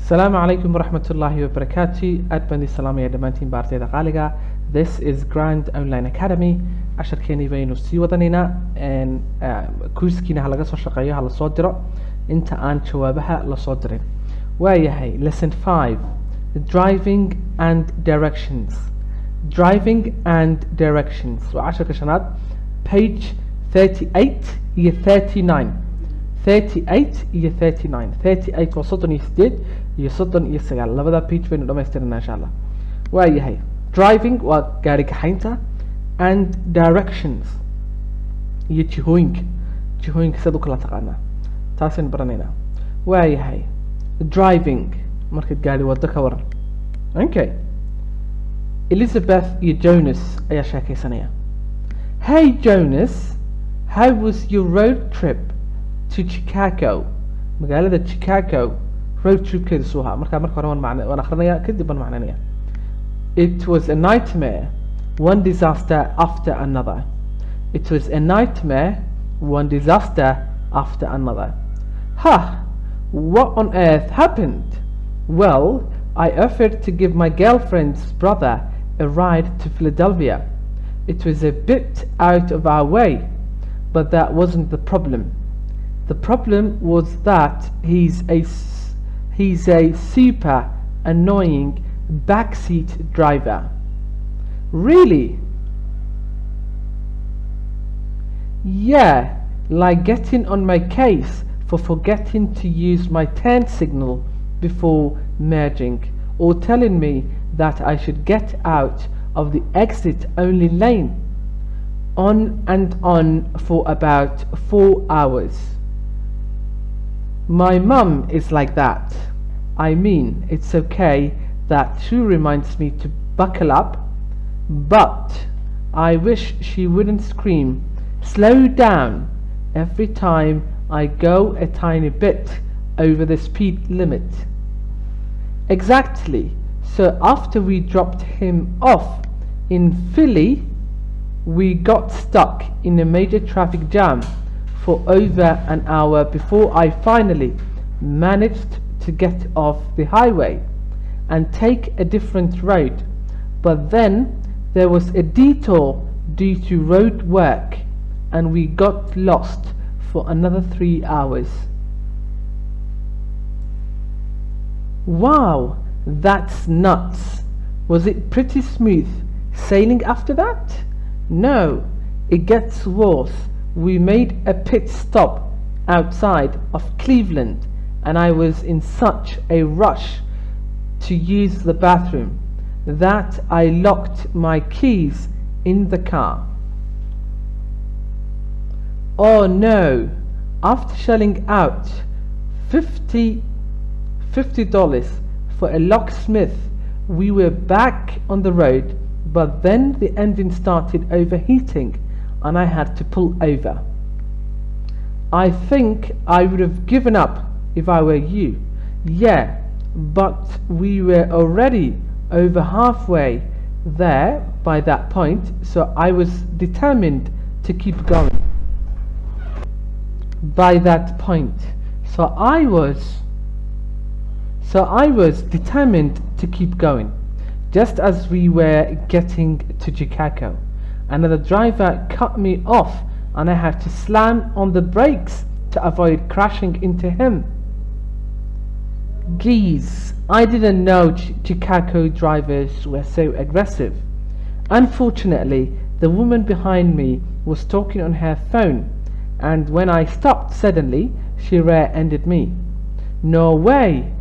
السلام عليكم ورحمة الله وبركاته. أدبني السلام يا دمانتين بارتي دقالقة. This is Grand Online Academy. عشر كيني بينو سي وطنينا ان كورسكينا هلقا سو شقايا هلا صدرة انت آن شوابها لصدرين وياهي lesson 5 driving and directions. driving and directions وعشر كشنات page 38 هي 39 38 هي 39 38 وصدن يسديد يصدن يسجل لبدا page بينو لما يسترنا إن شاء الله وياهي driving وقاري كحينتا and directions هي جهوينك سادو كلا تقانا تاسين برانينا وياهي driving marked قاري ودك ورن okay Elizabeth iyo Jonas ayaa sheekaysanaya. Hey Jonas, how was your road trip to Chicago? magaalada Chicago road tripkeedu soo ahaa marka hore waan akhrinaya kadib baan macnaynaya. It was a nightmare, one disaster after another. It was a nightmare, one disaster after another. What on earth happened? Well, I offered to give my girlfriend's brother a ride to Philadelphia. It was a bit out of our way, but that wasn't the problem. The problem was that he's a super annoying backseat driver. Really? Yeah, like getting on my case for forgetting to use my turn signal before merging, or telling me that I should get out of the exit only lane. On and on for about 4 hours. My mum is like that. I mean, it's okay that she reminds me to buckle up, but I wish she wouldn't scream, "Slow down," every time I go a tiny bit over the speed limit. Exactly. So after we dropped him off in Philly, we got stuck in a major traffic jam for over an hour before I finally managed to get off the highway and take a different road. But then there was a detour due to road work and we got lost for another 3 hours. Wow! That's nuts. Was it pretty smooth sailing after that? No, it gets worse. We made a pit stop outside of Cleveland and I was in such a rush to use the bathroom that I locked my keys in the car. Oh no! After shelling out $50 for a locksmith, we were back on the road, but then the engine started overheating and I had to pull over. I think I would have given up if I were you. Yeah, but we were already over halfway there by that point, so I was determined to keep going. By that point, so I was determined to keep going. Just as we were getting to Chicago, another driver cut me off and I had to slam on the brakes to avoid crashing into him. Geez, I didn't know Chicago drivers were so aggressive. Unfortunately, the woman behind me was talking on her phone, and when I stopped suddenly, she rear-ended me. No way!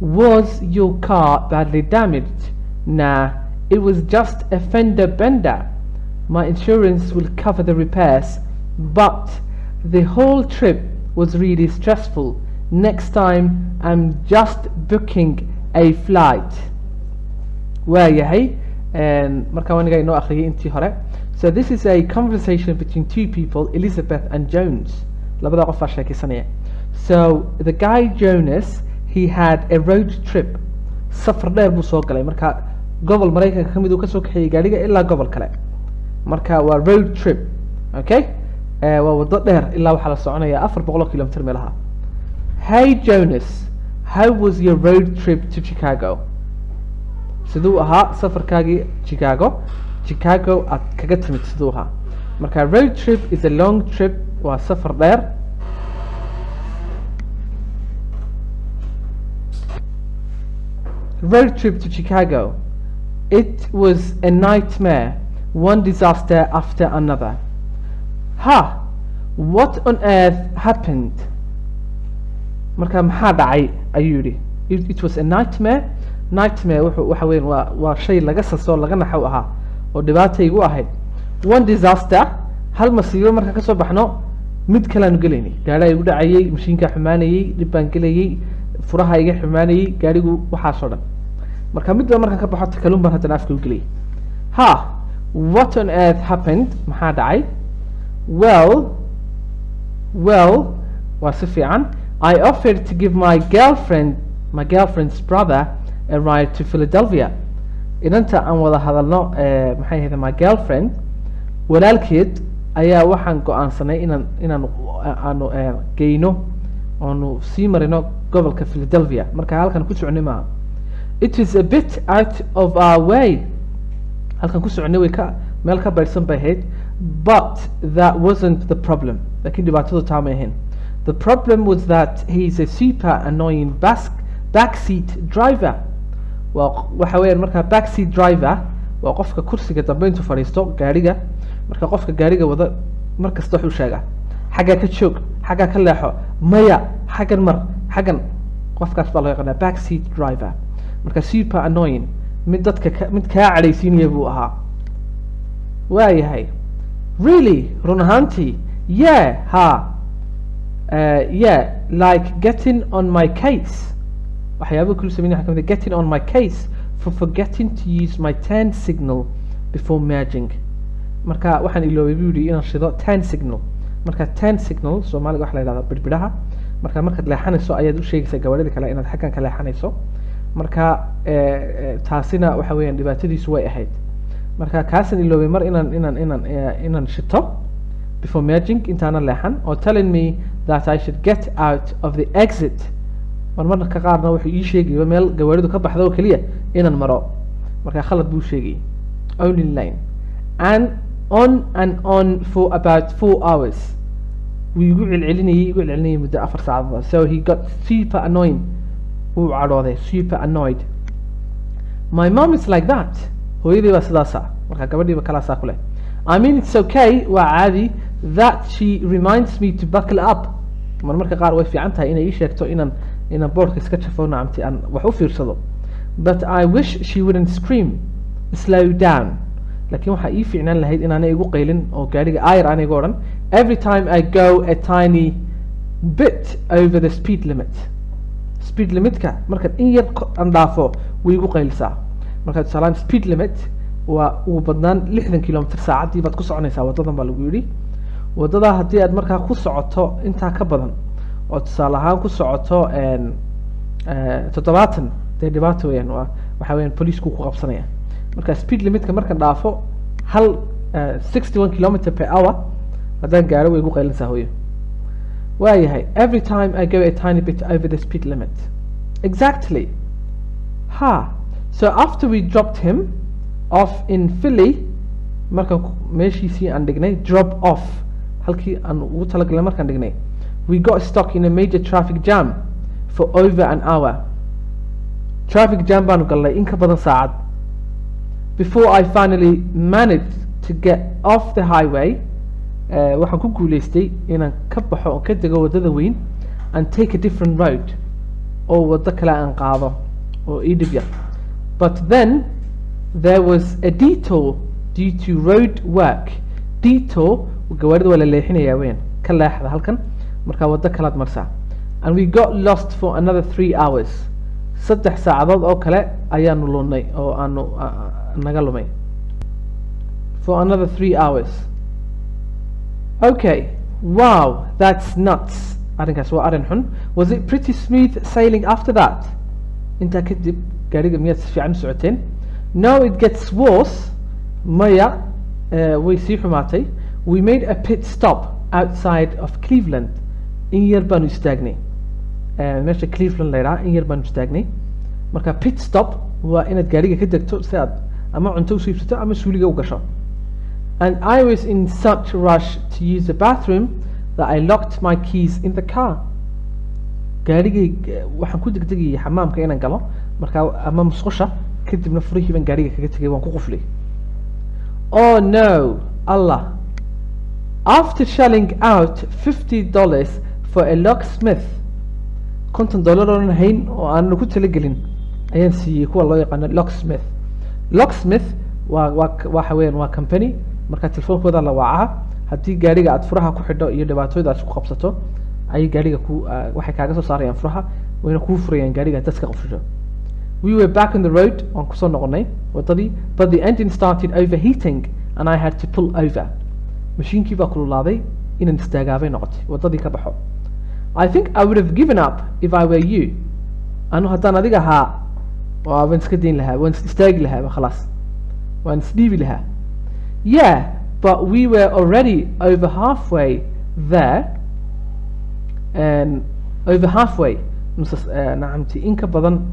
Was your car badly damaged? Nah, it was just a fender bender. My insurance will cover the repairs, but the whole trip was really stressful. Next time I'm just booking a flight. So this is a conversation between two people, Elizabeth and Jones. So the guy Jonas, he had a road trip. safar dheer buu soo galay marka gobol Mareykanka kamid uu ka soo kaxeeyay gaariga ilaa gobol kale marka waa road trip okay waa wado dheer ilaa waxa la soconaya 400 kilomitir meelaha. Hey Jonas, how was your road trip to Chicago siduu ahaa safarkaagii Chicago aad kaga timid siduu ahaa marka road trip is a long trip waa safar dheer road trip to Chicago it was a nightmare one disaster after another what on earth happened marka maxaa dhacay ayuu yidhi it was a nightmare waxa weyn waa shay laga saso laga naxow ahaa oo dhibaataygu ahayd one disaster hal masiibo marka ka soo baxno mid kale aanu gelaynay gaari igu dhacayay mashiinka xumaanayay dhib baan gelayay furaha iga xumaanayay gaarigu waxaasoo dhan marka midba markaan ka baxo takalun baan haddana afka u geliyay what on earth happened maxaa dhacay well waa si fiican I offered to give my girlfriend's brother a ride to Philadelphia inanta aan wada hadalno maxay ahayd my girlfriend walaalkeed ayaa waxaan go'aansanay inaan aanu geyno oonu sii marino gobolka Philadelphia marka halkan ku soconay maaha it is a bit out of our way halkan ku soconay way ka meel ka baydhsan bay ahayd but that wasn't the problem laakiin dhibaatadu taa ma ahayn the problem was that he is a super annoying backseat driver waxa weeyaan marka backseat driver waa qofka kursiga dambe intuu fadhiisto gaariga marka qofka gaariga wada markasta wuxuu sheegaa xagga ka joog xagga ka leexo maya xaggan mar xaggan qofkaas baa loo yaqaanaa backseat driver marka super annoying mid kaa cadhaysiinaya buu ahaa waayahay really run ahaantii yeah like getting on my case waxyaabo kulu sameynaya waxaa kamid getting on my case for forgetting to use my turn signal before merging marka waxaan iloobay buu yidhi inaan shido turn signal marka turn signal soomaaliga waxa la yidhahdaa birbidhaha marka markaad leexanayso ayaad u sheegaysaa gawaarida kale inaad xaggan ka leexanayso marka taasina waxa weeyaan dhibaatadiisu way ahayd marka kaasan iloobay mar inaan shito before merging intaanan leexan or telling me that I should get out of the exit marmarka qaarna wuxuu ii sheegayba meel gawaaridu ka baxda oo keliya inaan maro marka khalad buu sheegay only line and on for about 4 hours wuu igu celcelinayay muddo 4 saacadood so he got super annoying wuu cadhooday super annoyed my mom is like that hooyadii baa sidaasa marka gabadhiiba kalaasaa ku leh I mean it's okay waa caadi that she reminds me to buckle up marmarka qaar way fiican tahay inay ii sheegto inaan boardka iska jafo nacamti aan wax u fiirsado but I wish she wouldn't scream slow down laakiin waxaa ii fiicnaan lahayd inaanay igu qaylin oo gaariga ayar aan igu odhan every time I go a tiny bit over the speed limitka markaan in yar aan dhaafo way igu qaylisaa marka tusaalahaan speed limit waa ugu badnaan 60 kilomitr saacaddii baad ku soconaysaa waddadan baa lagu yidhi waddadaa haddii aad markaa ku socoto intaa ka badan oo tusaale ahaan ku socoto 70 dee dhibaato weyaan waxaa weyaan poliisku ku qabsanaya marka speed limitka markaan dhaafo 61 kilometer per hour haddaan gaaro way igu qaylinsaa hooyo waayahay every time I go a tiny bit over the speed limit exactly so after we dropped him off in Philly markaan meeshiisii aan dhignay drop off halkii aan ugu talagalnay markaan dhignay we got stuck in a major traffic jam for over an hour traffic jam baanu galnay in ka badan saacad before I finally managed to get off the highway waxaan ku guuleystay inaan ka baxo oo ka dego waddada weyn and take a different road oo waddo kale aan qaado oo ii dhib yar but then there was a detour due to road work detour gawaarida waa la leexinayaa weyn ka leexda halkan markaa waddo kalaad marsaa and we got lost for another 3 hours 3 saacadood oo kale ayaanu lunnay oo aanu naga lumay for another 3 hours okay wow that's nuts arrinkaas waa arrin xun was it pretty smooth sailing after that intaa kadib gaariga miyaad si fiican u socoteen no it gets worse maya way sii xumaatay we made a pit stop outside of Cleveland in yar baanu istaagnay meesha Cleveland la yidhaha in yar baan istaagnay marka pit stop waa inaad gaariga ka degto si aad ama cunto usoo iibsato ama suuliga u gasho. And I was in such a rush to use the bathroom that I locked my keys in the car. gaarigay waxaan ku degdegayay xamaamka inaan galo marka ama musqusha kadibna furihii baan gaariga kaga tegay waan ku quflay. Oh no, Allah. After shelling out $50 for a locksmith, $50 oo hayn oo aan ku talagelin ayaan siiyay kuwa loo yaqaan locksmith. Locksmith waa haween waa company marka telefoonkooda la wacaa haddii gaariga aad furaha ku xidho iyo dhibaatooyadaas ku qabsato ay gaariga ku waxay kaaga soo saarayaan furaha wayna kuu furayaan gaariga dadka qofsho. We were back on the road waan kusoo noqonay wadadii but the engine started overheating and I had to pull over. Mashiinkii baa kululaaday inaan istaagaabay noqotay wadadii ka baxo. I think I would have given up if I were you. Anu haddaan adiga ahaa waan iska dayn lahaa waan istaagi lahaa khalaas waan isdhiibi lahaa. Yeah, but we were already over halfway there and over halfway nacamti in ka badan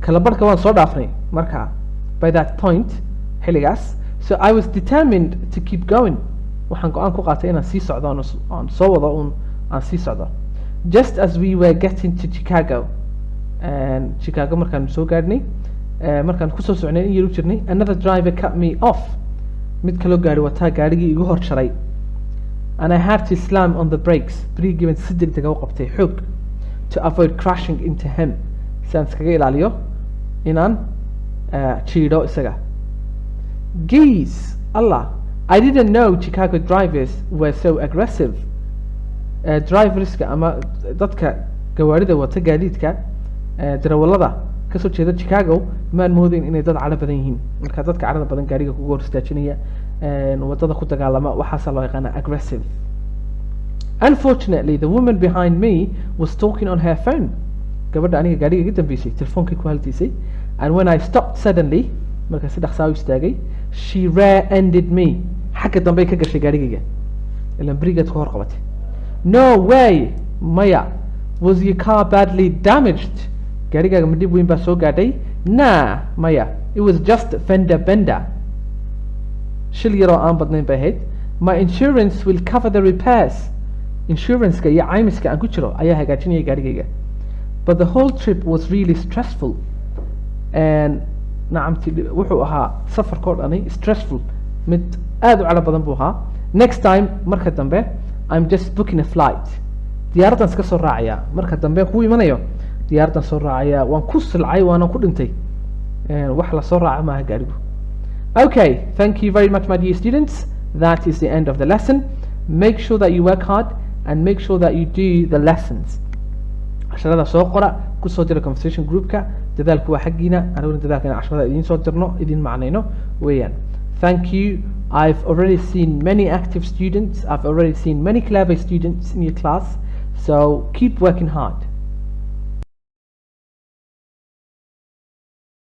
kala barhka waan soo dhaafnay marka by that point xilligaas. So I was determined to keep going. waxaan go-aan ku qaatay inaan sii socdo aan soo wado aan sii socdo. Just as we were getting to Chicago and Chicago markaan soo gaadhnay markaan kusoo socnay in yar u jirnay another driver cut me off. mid kaloo gaari wataa gaarigii igu hor jaray and I had to slam on the brakes. Brigii baan si degdeg ah u qabtay xoog to avoid crashing into him si aan iskaga ilaaliyo inaan jiidho isaga. Geez, Allah, I didn't know Chicago drivers were so aggressive. Driverska ama dadka gawaarida wata gaadiidka darawalada kasoo jeeda Chicago maan moodayn inay dad cala badan yihiin marka dadka carada badan gaariga kugu hor istaajinaya wadada ku dagaalama waxaasa loo yaqaana aggressive. Unfortunately, the woman behind me was talking on her phone. gabadha aniga gaariga iga dambeysay telefoonka ku haltiisay and when I stopped suddenly marka si dhaqsaa u istaagay she rear-ended me. xagga dambe ka gashay gaarigayga ilaan brigaad ku hor qabatay. No way, maya. Was your car badly damaged? gaarigaaga ma dhib weyn baa soo gaadhay? Nah, maya. It was just fender bender. shil yaroo aan badnayn bay ahayd. My insurance will cover the repairs. Insurance-ka iyo caymiska aan ku jiro ayaa hagaajinaya gaarigayga. But the whole trip was really stressful and nacamti wuxuu ahaa safarkoo dhani stressful mid aad u cala badan buu ahaa. Next time marka dambe I'm just booking a flight. diyaaraddan iska soo raacaya marka dambe ku imanayo diyaaraddan soo raacaya waan ku silcay waana ku dhintay wax la soo raaca maaha gaarigu. Okay, thank you very much my dear students. That is the end of the lesson. Make sure that you work hard and make sure that you do the lessons. casharada soo qora kusoo dira conversation groupka dadaalku waa xaggiina aniguna dadaalkana casharada idiin soo dirno idiin macnayno weeyaan. Thank you. I've already seen many active students. I've already seen many clever students in your class. So keep working hard.